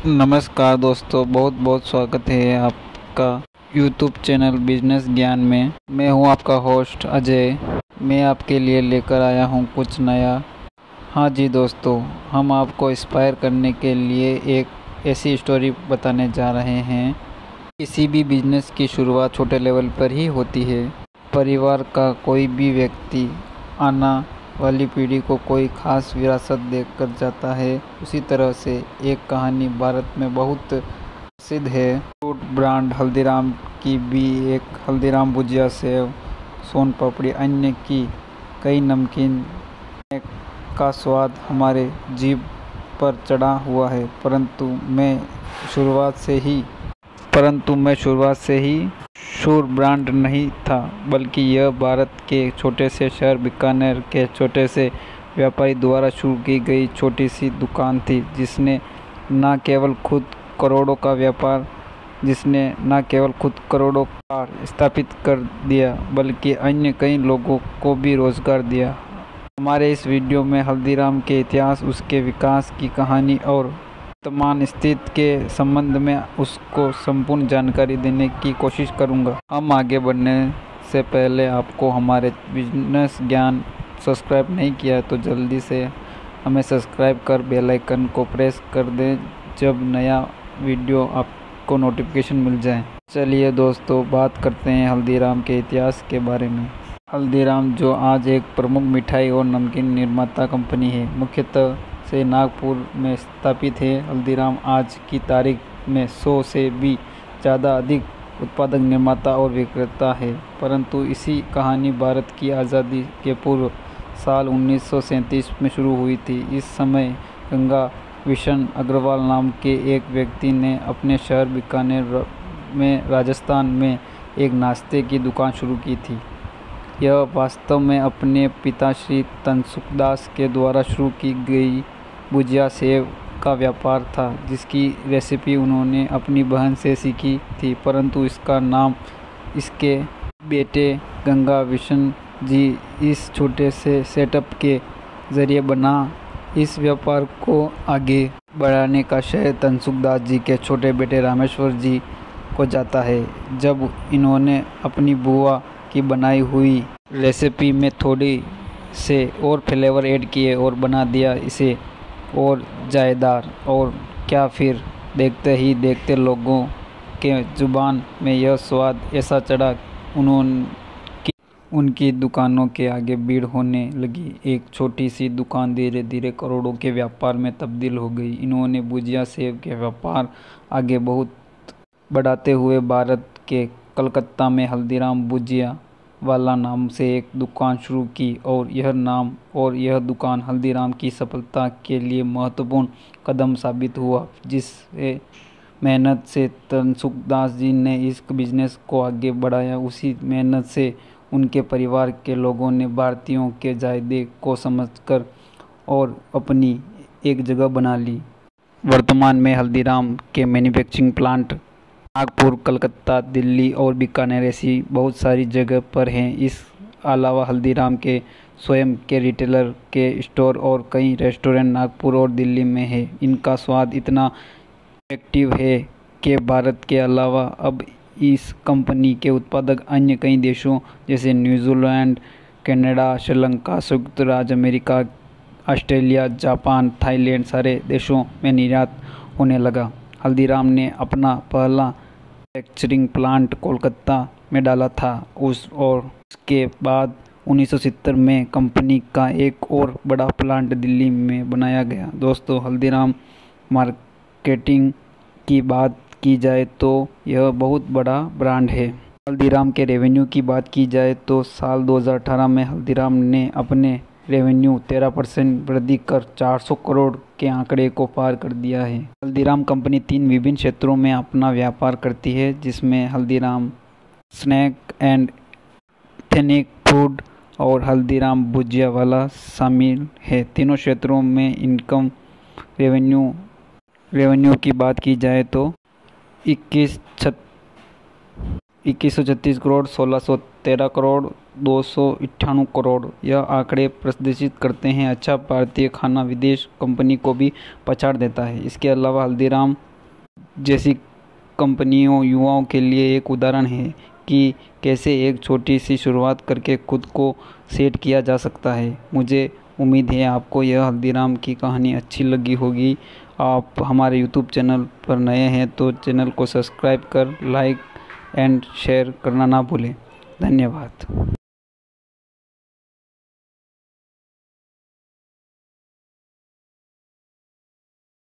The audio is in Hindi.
नमस्कार दोस्तों, बहुत बहुत स्वागत है आपका यूट्यूब चैनल बिजनेस ज्ञान में। मैं हूं आपका होस्ट अजय। मैं आपके लिए लेकर आया हूं कुछ नया। हाँ जी दोस्तों, हम आपको इंस्पायर करने के लिए एक ऐसी स्टोरी बताने जा रहे हैं। किसी भी बिजनेस की शुरुआत छोटे लेवल पर ही होती है। परिवार का कोई भी व्यक्ति आना वाली पीढ़ी को कोई खास विरासत देकर जाता है। उसी तरह से एक कहानी भारत में बहुत प्रसिद्ध है। फ्रूट ब्रांड हल्दीराम की भी एक हल्दीराम भुजिया, सेव, सोन पापड़ी, अन्य की कई नमकीन का स्वाद हमारे जीभ पर चढ़ा हुआ है। परंतु मैं शुरुआत से ही शूर ब्रांड नहीं था, बल्कि यह भारत के छोटे से शहर बीकानेर के छोटे से व्यापारी द्वारा शुरू की गई छोटी सी दुकान थी, जिसने न केवल खुद करोड़ों का स्थापित कर दिया, बल्कि अन्य कई लोगों को भी रोजगार दिया। हमारे इस वीडियो में हल्दीराम के इतिहास, उसके विकास की कहानी और वर्तमान स्थिति के संबंध में उसको संपूर्ण जानकारी देने की कोशिश करूंगा। हम आगे बढ़ने से पहले आपको हमारे बिजनेस ज्ञान सब्सक्राइब नहीं किया तो जल्दी से हमें सब्सक्राइब कर बेल आइकन को प्रेस कर दें, जब नया वीडियो आपको नोटिफिकेशन मिल जाए। चलिए दोस्तों, बात करते हैं हल्दीराम के इतिहास के बारे में। हल्दीराम, जो आज एक प्रमुख मिठाई और नमकीन निर्माता कंपनी है, मुख्यतः से नागपुर में स्थापित है। हल्दीराम आज की तारीख में 100 से भी ज़्यादा अधिक उत्पादक, निर्माता और विक्रेता है। परंतु इसी कहानी भारत की आज़ादी के पूर्व साल 1937 में शुरू हुई थी। इस समय गंगा विशन अग्रवाल नाम के एक व्यक्ति ने अपने शहर बीकानेर में राजस्थान में एक नाश्ते की दुकान शुरू की थी। यह वास्तव में अपने पिता श्री तनसुखदास के द्वारा शुरू की गई भुजिया सेव का व्यापार था, जिसकी रेसिपी उन्होंने अपनी बहन से सीखी थी। परंतु इसका नाम इसके बेटे गंगा विशन जी इस छोटे से सेटअप के जरिए बना। इस व्यापार को आगे बढ़ाने का श्रेय तनसुखदास जी के छोटे बेटे रामेश्वर जी को जाता है। जब इन्होंने अपनी बुआ की बनाई हुई रेसिपी में थोड़ी से और फ्लेवर ऐड किए और बना दिया इसे और जायदार, और क्या फिर देखते ही देखते लोगों के जुबान में यह स्वाद ऐसा चढ़ा, उनकी दुकानों के आगे भीड़ होने लगी। एक छोटी सी दुकान धीरे धीरे करोड़ों के व्यापार में तब्दील हो गई। इन्होंने भुजिया सेव के व्यापार आगे बहुत बढ़ाते हुए भारत के कलकत्ता में हल्दीराम भुजिया वाला नाम से एक दुकान शुरू की, और यह दुकान हल्दीराम की सफलता के लिए महत्वपूर्ण कदम साबित हुआ। जिससे मेहनत से तनसुखदास जी ने इस बिजनेस को आगे बढ़ाया, उसी मेहनत से उनके परिवार के लोगों ने भारतीयों के जायदे को समझकर और अपनी एक जगह बना ली। वर्तमान में हल्दीराम के मैन्युफैक्चरिंग प्लांट नागपुर, कलकत्ता, दिल्ली और बीकानेर ऐसी बहुत सारी जगह पर हैं। इस अलावा हल्दीराम के स्वयं के रिटेलर के स्टोर और कई रेस्टोरेंट नागपुर और दिल्ली में हैं। इनका स्वाद इतना इफेक्टिव है कि भारत के अलावा अब इस कंपनी के उत्पादक अन्य कई देशों जैसे न्यूजीलैंड, कनाडा, श्रीलंका, संयुक्त राज्य अमेरिका, ऑस्ट्रेलिया, जापान, थाईलैंड सारे देशों में निर्यात होने लगा। हल्दीराम ने अपना पहला मैन्युफैक्चरिंग प्लांट कोलकाता में डाला था और उसके बाद 1970 में कंपनी का एक और बड़ा प्लांट दिल्ली में बनाया गया। दोस्तों, हल्दीराम मार्केटिंग की बात की जाए तो यह बहुत बड़ा ब्रांड है। हल्दीराम के रेवेन्यू की बात की जाए तो साल 2018 में हल्दीराम ने अपने रेवेन्यू 13% वृद्धि कर 400 करोड़ के आंकड़े को पार कर दिया है। हल्दीराम कंपनी 3 विभिन्न क्षेत्रों में अपना व्यापार करती है, जिसमें Haldiram snack and ethnic food और हल्दीराम भुजिया वाला शामिल है। तीनों क्षेत्रों में इनकम रेवेन्यू की बात की जाए तो 2136 करोड़, 1613 करोड़, 298 करोड़ यह आंकड़े प्रदर्शित करते हैं। अच्छा भारतीय खाना विदेश कंपनी को भी पछाड़ देता है। इसके अलावा हल्दीराम जैसी कंपनियों युवाओं के लिए एक उदाहरण है कि कैसे एक छोटी सी शुरुआत करके खुद को सेट किया जा सकता है। मुझे उम्मीद है आपको यह हल्दीराम की कहानी अच्छी लगी होगी। आप हमारे यूट्यूब चैनल पर नए हैं तो चैनल को सब्सक्राइब कर लाइक एंड शेयर करना ना भूलें। धन्यवाद।